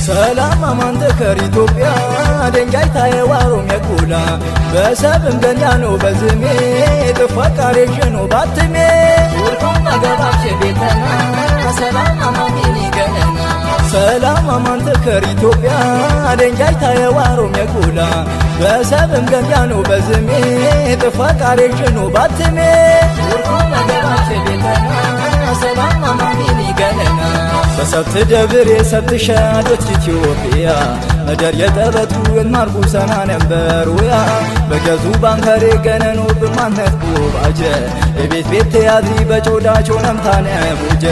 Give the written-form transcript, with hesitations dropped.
ሰላም አማን ተከር ኢትዮጵያ ደንጋይ ታየዋሮም የኩላ በሰብም ገኛኖ በዝሜ ተፈቃሪ ጀኖ ባትሜ ወርኩም አገባች ቤተና ሰላም አማን ይገነና ሰላም አማን ተከር ኢትዮጵያ ደንጋይ ታየዋሮም የኩላ በሰብም ገኛኖ በዝሜ ተፈቃሪ ጀኖ ባትሜ ወርኩም አገባች ቤተና ሰላም አማን ይገነና በሰብት ደብር የሰብት ሻዶች ኢትዮጵያ መደር የጠበቱ የማርጉ ሰና ነበሩያ በገዙ ባንከሬ ገነኖ በማነት ቡባጀ የቤት ቤት ያድሪ በጮዳቾ ነምታነ ሙጀ